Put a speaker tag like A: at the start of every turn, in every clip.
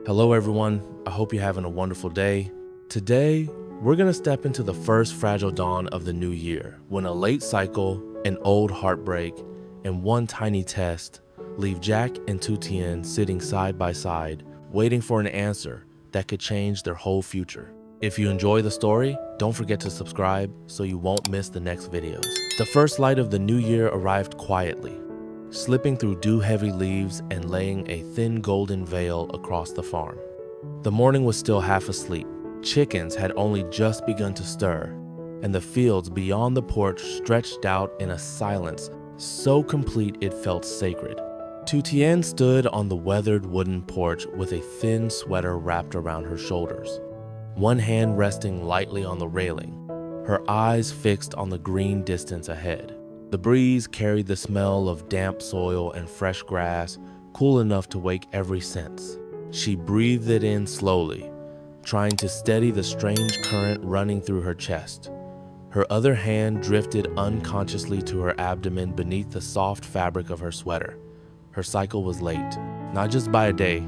A: Hello everyone, I hope you're having a wonderful day. Today, we're gonna step into the first fragile dawn of the new year, when a late cycle, an old heartbreak, and one tiny test leave Jack and Tu Tien sitting side by side, waiting for an answer that could change their whole future. If you enjoy the story, don't forget to subscribe so you won't miss the next videos. The first light of the new year arrived quietly, slipping through dew-heavy leaves and laying a thin golden veil across the farm. The morning was still half asleep. Chickens had only just begun to stir, and the fields beyond the porch stretched out in a silence so complete it felt sacred. Tu Tien stood on the weathered wooden porch with a thin sweater wrapped around her shoulders, one hand resting lightly on the railing, her eyes fixed on the green distance ahead. The breeze carried the smell of damp soil and fresh grass, cool enough to wake every sense. She breathed it in slowly, trying to steady the strange current running through her chest. Her other hand drifted unconsciously to her abdomen beneath the soft fabric of her sweater. Her cycle was late, not just by a day,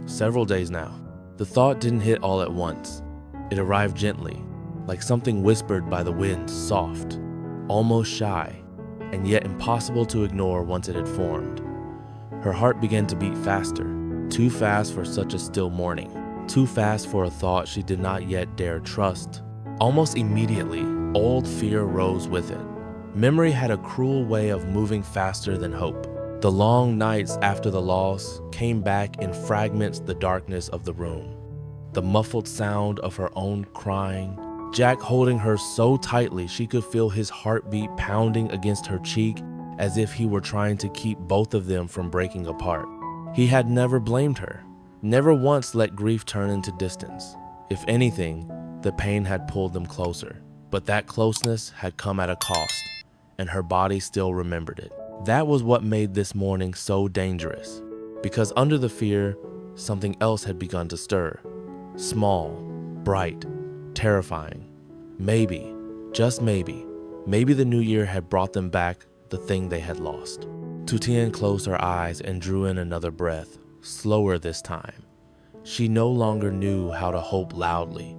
A: several days now. The thought didn't hit all at once. It arrived gently, like something whispered by the wind, soft, almost shy, and yet impossible to ignore once it had formed. Her heart began to beat faster, too fast for such a still morning, too fast for a thought she did not yet dare trust. Almost immediately, old fear rose with it. Memory had a cruel way of moving faster than hope. The long nights after the loss came back in fragments, the darkness of the room, the muffled sound of her own crying, Jack holding her so tightly she could feel his heartbeat pounding against her cheek as if he were trying to keep both of them from breaking apart. He had never blamed her, never once let grief turn into distance. If anything, the pain had pulled them closer, but that closeness had come at a cost, and her body still remembered it. That was what made this morning so dangerous, because under the fear, something else had begun to stir. Small, bright, terrifying. Maybe, just maybe the new year had brought them back the thing they had lost. Tu Tien closed her eyes and drew in another breath, slower this time. She no longer knew how to hope loudly.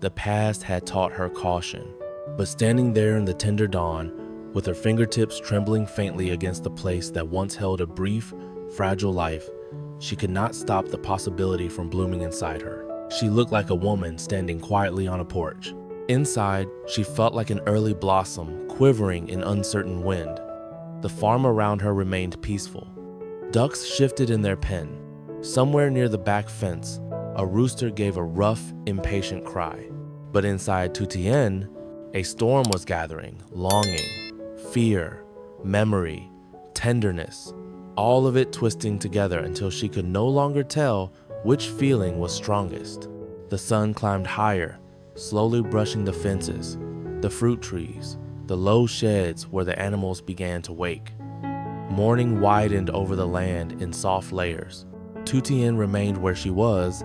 A: The past had taught her caution, but standing there in the tender dawn, with her fingertips trembling faintly against the place that once held a brief, fragile life, she could not stop the possibility from blooming inside her. She looked like a woman standing quietly on a porch. Inside, she felt like an early blossom quivering in uncertain wind. The farm around her remained peaceful. Ducks shifted in their pen. Somewhere near the back fence, a rooster gave a rough, impatient cry. But inside Tu Tien, a storm was gathering, longing, fear, memory, tenderness, all of it twisting together until she could no longer tell which feeling was strongest. The sun climbed higher, slowly brushing the fences, the fruit trees, the low sheds where the animals began to wake. Morning widened over the land in soft layers. Tu Tien remained where she was,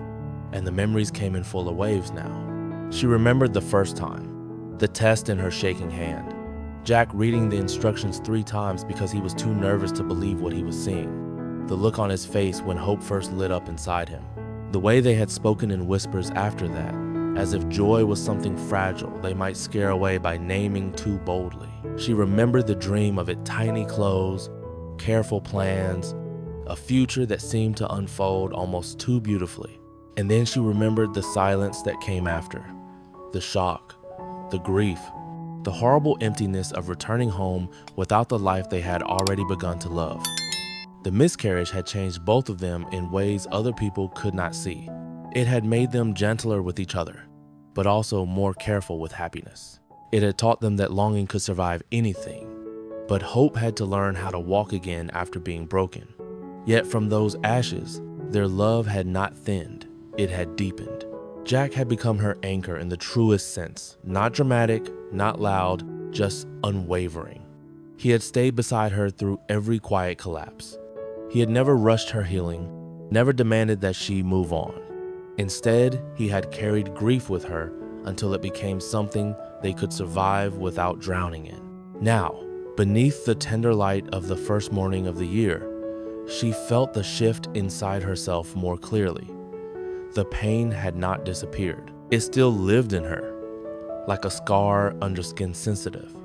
A: and the memories came in fuller waves now. She remembered the first time, the test in her shaking hand, Jack reading the instructions 3 times because he was too nervous to believe what he was seeing, the look on his face when hope first lit up inside him, the way they had spoken in whispers after that, as if joy was something fragile they might scare away by naming too boldly. She remembered the dream of it, tiny clothes, careful plans, a future that seemed to unfold almost too beautifully. And then she remembered the silence that came after, the shock, the grief, the horrible emptiness of returning home without the life they had already begun to love. The miscarriage had changed both of them in ways other people could not see. It had made them gentler with each other, but also more careful with happiness. It had taught them that longing could survive anything, but hope had to learn how to walk again after being broken. Yet from those ashes, their love had not thinned, it had deepened. Jack had become her anchor in the truest sense, not dramatic, not loud, just unwavering. He had stayed beside her through every quiet collapse. He had never rushed her healing, never demanded that she move on. Instead, he had carried grief with her until it became something they could survive without drowning in. Now, beneath the tender light of the first morning of the year, she felt the shift inside herself more clearly. The pain had not disappeared. It still lived in her, like a scar under skin sensitive.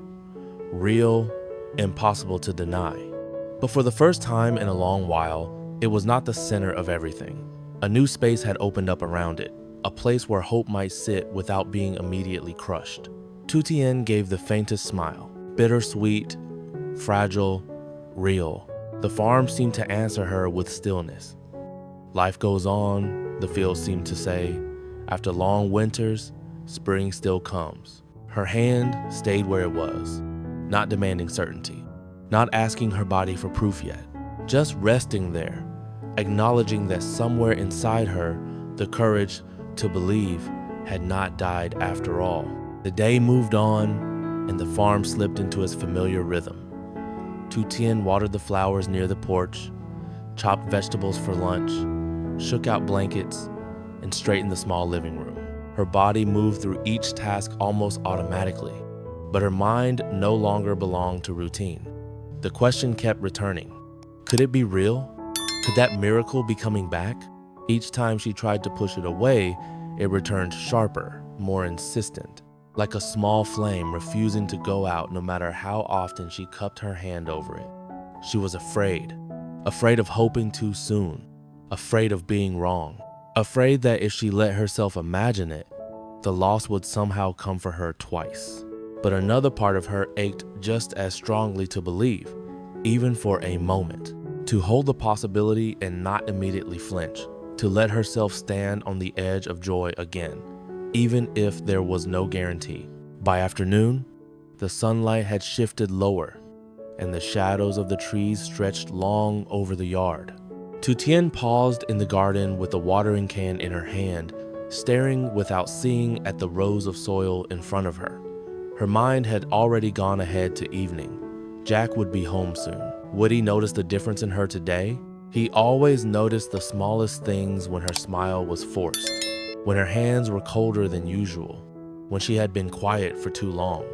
A: Real, impossible to deny. But for the first time in a long while, it was not the center of everything. A new space had opened up around it, a place where hope might sit without being immediately crushed. Tu Tien gave the faintest smile, bittersweet, fragile, real. The farm seemed to answer her with stillness. Life goes on, the fields seemed to say. After long winters, spring still comes. Her hand stayed where it was, not demanding certainty, not asking her body for proof yet, just resting there, acknowledging that somewhere inside her, the courage to believe had not died after all. The day moved on, and the farm slipped into its familiar rhythm. Tu Tien watered the flowers near the porch, chopped vegetables for lunch, shook out blankets, and straightened the small living room. Her body moved through each task almost automatically, but her mind no longer belonged to routine. The question kept returning. Could it be real? Could that miracle be coming back? Each time she tried to push it away, it returned sharper, more insistent, like a small flame refusing to go out no matter how often she cupped her hand over it. She was afraid of hoping too soon, afraid of being wrong, afraid that if she let herself imagine it, the loss would somehow come for her twice. But another part of her ached just as strongly to believe, even for a moment, to hold the possibility and not immediately flinch, to let herself stand on the edge of joy again, even if there was no guarantee. By afternoon, the sunlight had shifted lower, and the shadows of the trees stretched long over the yard. Tu Tien paused in the garden with the watering can in her hand, staring without seeing at the rows of soil in front of her. Her mind had already gone ahead to evening. Jack would be home soon. Would he notice the difference in her today? He always noticed the smallest things: when her smile was forced, when her hands were colder than usual, when she had been quiet for too long.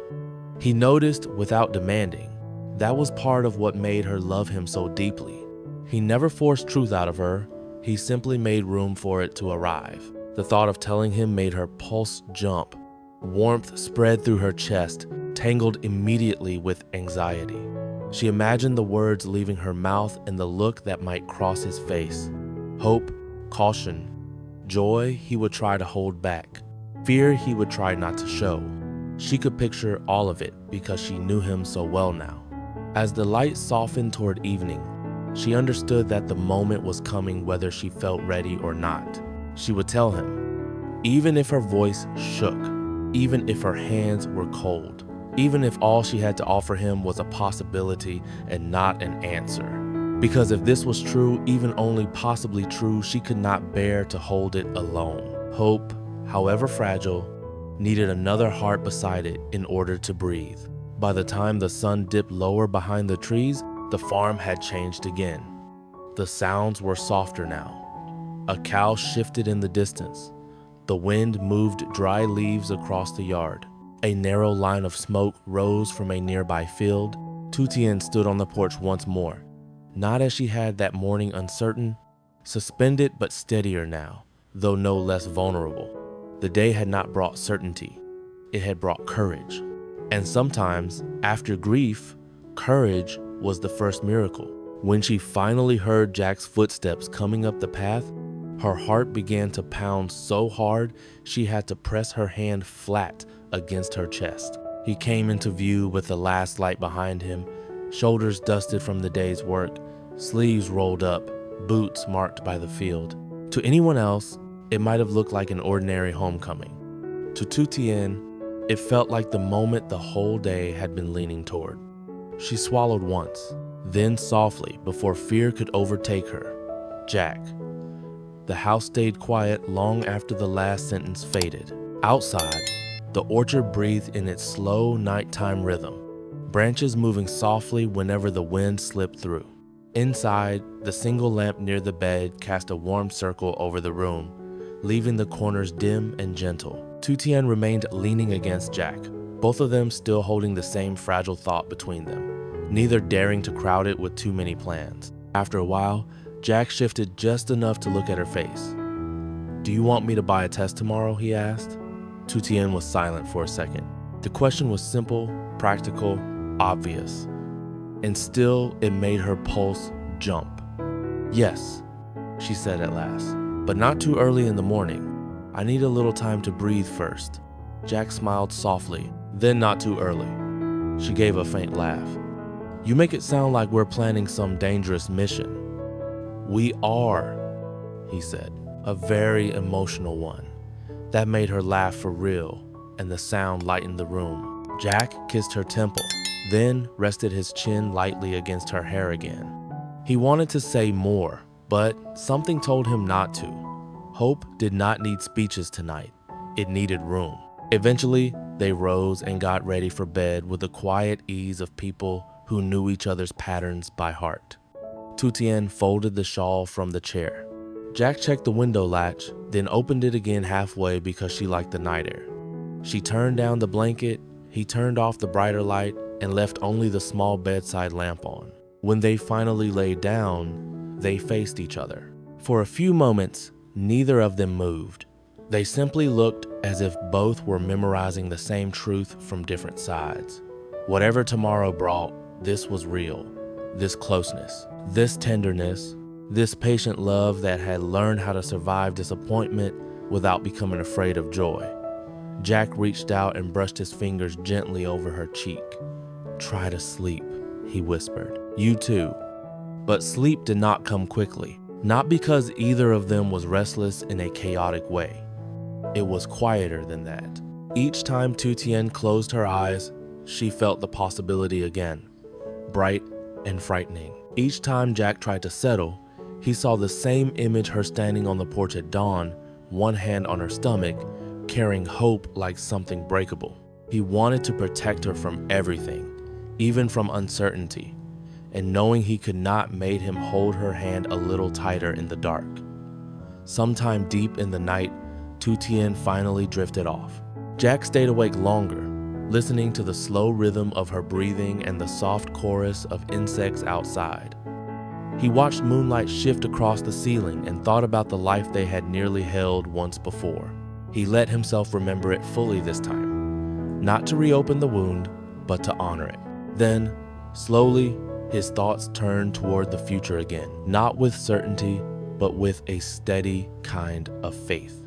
A: He noticed without demanding. That was part of what made her love him so deeply. He never forced truth out of her. He simply made room for it to arrive. The thought of telling him made her pulse jump. Warmth spread through her chest, tangled immediately with anxiety. She imagined the words leaving her mouth and the look that might cross his face. Hope, caution, joy he would try to hold back, fear he would try not to show. She could picture all of it because she knew him so well now. As the light softened toward evening, she understood that the moment was coming whether she felt ready or not. She would tell him, even if her voice shook, even if her hands were cold, even if all she had to offer him was a possibility and not an answer. Because if this was true, even only possibly true, she could not bear to hold it alone. Hope, however fragile, needed another heart beside it in order to breathe. By the time the sun dipped lower behind the trees, the farm had changed again. The sounds were softer now. A cow shifted in the distance. The wind moved dry leaves across the yard. A narrow line of smoke rose from a nearby field. Tu Tien stood on the porch once more, not as she had that morning, uncertain, suspended but steadier now, though no less vulnerable. The day had not brought certainty. It had brought courage. And sometimes, after grief, courage was the first miracle. When she finally heard Jack's footsteps coming up the path, her heart began to pound so hard she had to press her hand flat against her chest. He came into view with the last light behind him, shoulders dusted from the day's work, sleeves rolled up, boots marked by the field. To anyone else, it might have looked like an ordinary homecoming. To Tu Tien, it felt like the moment the whole day had been leaning toward. She swallowed once, then softly before fear could overtake her. Jack. The house stayed quiet long after the last sentence faded. Outside, the orchard breathed in its slow nighttime rhythm, branches moving softly whenever the wind slipped through. Inside, the single lamp near the bed cast a warm circle over the room, leaving the corners dim and gentle. Tu Tien remained leaning against Jack, both of them still holding the same fragile thought between them, neither daring to crowd it with too many plans. After a while, Jack shifted just enough to look at her face. "Do you want me to buy a test tomorrow?" he asked. Tu Tien was silent for a second. The question was simple, practical, obvious, and still it made her pulse jump. "Yes," she said at last, "but not too early in the morning. I need a little time to breathe first." Jack smiled softly. "Then not too early." She gave a faint laugh. "You make it sound like we're planning some dangerous mission." "We are," he said, a very emotional one. That made her laugh for real, and the sound lightened the room. Jack kissed her temple, then rested his chin lightly against her hair again. He wanted to say more, but something told him not to. Hope did not need speeches tonight. It needed room. Eventually, they rose and got ready for bed with the quiet ease of people who knew each other's patterns by heart. Tu Tien folded the shawl from the chair. Jack checked the window latch, then opened it again halfway because she liked the night air. She turned down the blanket, he turned off the brighter light, and left only the small bedside lamp on. When they finally laid down, they faced each other. For a few moments, neither of them moved. They simply looked as if both were memorizing the same truth from different sides. Whatever tomorrow brought, this was real. This closeness, this tenderness, this patient love that had learned how to survive disappointment without becoming afraid of joy. Jack reached out and brushed his fingers gently over her cheek. "Try to sleep," he whispered. "You too." But sleep did not come quickly, not because either of them was restless in a chaotic way. It was quieter than that. Each time Tu Tien closed her eyes, she felt the possibility again, bright and frightening. Each time Jack tried to settle, he saw the same image, her standing on the porch at dawn, one hand on her stomach, carrying hope like something breakable. He wanted to protect her from everything, even from uncertainty, and knowing he could not made him hold her hand a little tighter in the dark. Sometime deep in the night, Tu Tien finally drifted off. Jack stayed awake longer, listening to the slow rhythm of her breathing and the soft chorus of insects outside. He watched moonlight shift across the ceiling and thought about the life they had nearly held once before. He let himself remember it fully this time, not to reopen the wound, but to honor it. Then, slowly, his thoughts turned toward the future again, not with certainty, but with a steady kind of faith.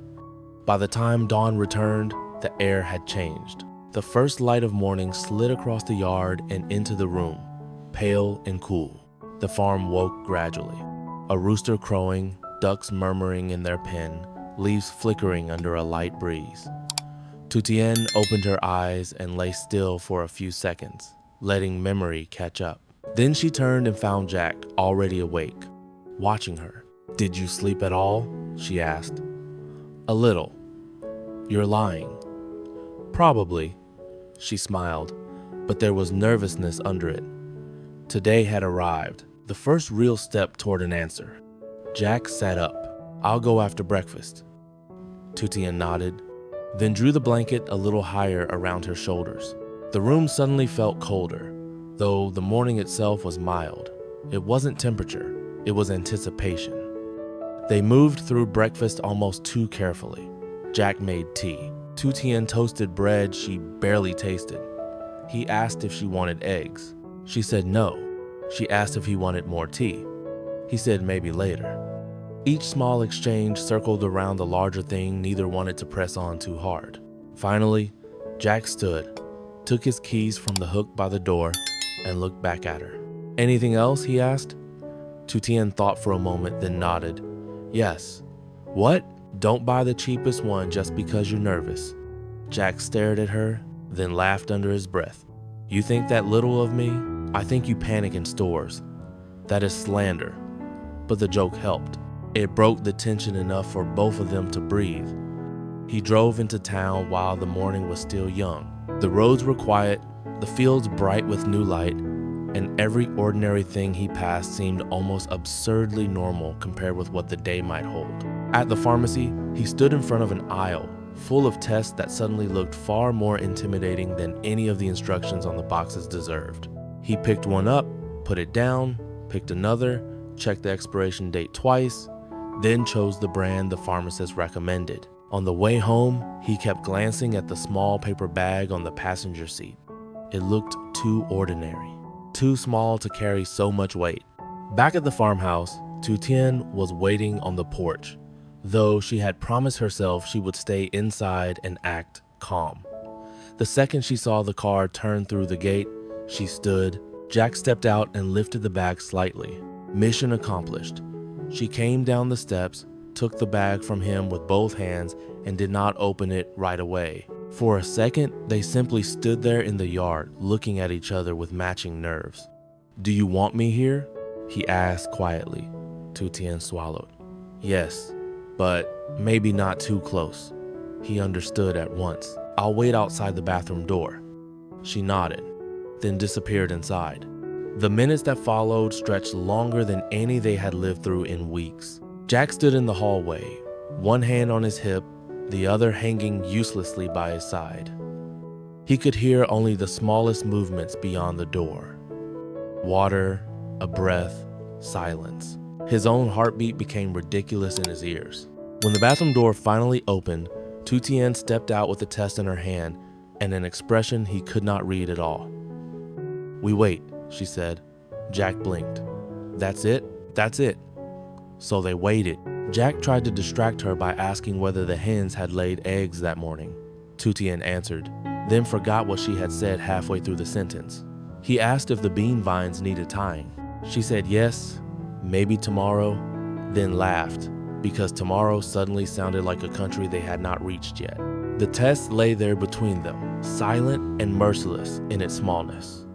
A: By the time dawn returned, the air had changed. The first light of morning slid across the yard and into the room, pale and cool. The farm woke gradually. A rooster crowing, ducks murmuring in their pen, leaves flickering under a light breeze. Tu Tien opened her eyes and lay still for a few seconds, letting memory catch up. Then she turned and found Jack already awake, watching her. "Did you sleep at all?" she asked. "A little." "You're lying." "Probably." She smiled, but there was nervousness under it. Today had arrived, the first real step toward an answer. Jack sat up. "I'll go after breakfast." Tu Tien nodded, then drew the blanket a little higher around her shoulders. The room suddenly felt colder, though the morning itself was mild. It wasn't temperature, it was anticipation. They moved through breakfast almost too carefully. Jack made tea. Tu Tien toasted bread she barely tasted. He asked if she wanted eggs. She said no. She asked if he wanted more tea. He said maybe later. Each small exchange circled around the larger thing neither wanted to press on too hard. Finally, Jack stood, took his keys from the hook by the door, and looked back at her. "Anything else?" he asked. Tu Tien thought for a moment, then nodded. "Yes." "What?" "Don't buy the cheapest one just because you're nervous." Jack stared at her, then laughed under his breath. "You think that little of me? I think you panic in stores. That is slander." But the joke helped. It broke the tension enough for both of them to breathe. He drove into town while the morning was still young. The roads were quiet, the fields bright with new light, and every ordinary thing he passed seemed almost absurdly normal compared with what the day might hold. At the pharmacy, he stood in front of an aisle full of tests that suddenly looked far more intimidating than any of the instructions on the boxes deserved. He picked one up, put it down, picked another, checked the expiration date twice, then chose the brand the pharmacist recommended. On the way home, he kept glancing at the small paper bag on the passenger seat. It looked too ordinary, too small to carry so much weight. Back at the farmhouse, Tu Tien was waiting on the porch, though she had promised herself she would stay inside and act calm. The second she saw the car turn through the gate, she stood. Jack stepped out and lifted the bag slightly. Mission accomplished. She came down the steps, took the bag from him with both hands, and did not open it right away. For a second, they simply stood there in the yard, looking at each other with matching nerves. "Do you want me here?" he asked quietly. Tu Tien swallowed. "Yes, but maybe not too close." He understood at once. "I'll wait outside the bathroom door." She nodded, then disappeared inside. The minutes that followed stretched longer than any they had lived through in weeks. Jack stood in the hallway, one hand on his hip, the other hanging uselessly by his side. He could hear only the smallest movements beyond the door. Water, a breath, silence. His own heartbeat became ridiculous in his ears. When the bathroom door finally opened, Tu Tien stepped out with the test in her hand and an expression he could not read at all. "We wait," she said. Jack blinked. "That's it? That's it." So they waited. Jack tried to distract her by asking whether the hens had laid eggs that morning. Tu Tien answered, then forgot what she had said halfway through the sentence. He asked if the bean vines needed tying. She said yes, maybe tomorrow, then laughed, because tomorrow suddenly sounded like a country they had not reached yet. The test lay there between them, silent and merciless in its smallness.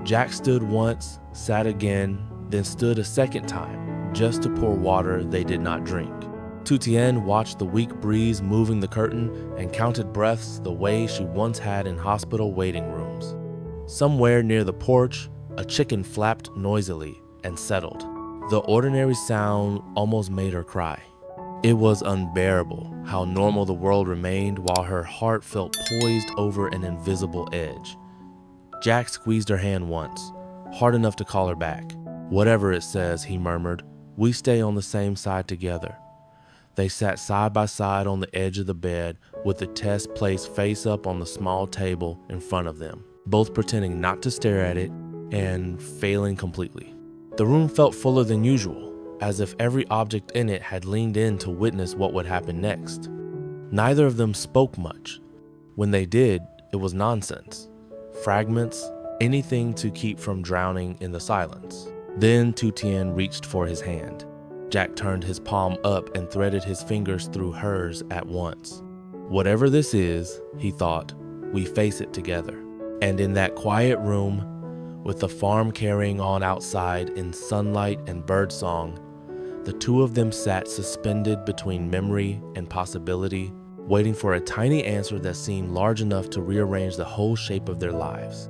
A: Jack stood once, sat again, then stood a second time, just to pour water they did not drink. Tu Tien watched the weak breeze moving the curtain and counted breaths the way she once had in hospital waiting rooms. Somewhere near the porch, a chicken flapped noisily and settled. The ordinary sound almost made her cry. It was unbearable how normal the world remained while her heart felt poised over an invisible edge. Jack squeezed her hand once, hard enough to call her back. "Whatever it says," he murmured, "we stay on the same side together." They sat side by side on the edge of the bed with the test placed face up on the small table in front of them, both pretending not to stare at it and failing completely. The room felt fuller than usual, as if every object in it had leaned in to witness what would happen next. Neither of them spoke much. When they did, it was nonsense. Fragments, anything to keep from drowning in the silence. Then Tu Tien reached for his hand. Jack turned his palm up and threaded his fingers through hers at once. "Whatever this is," he thought, "we face it together." And in that quiet room, with the farm carrying on outside in sunlight and birdsong, the two of them sat suspended between memory and possibility, waiting for a tiny answer that seemed large enough to rearrange the whole shape of their lives.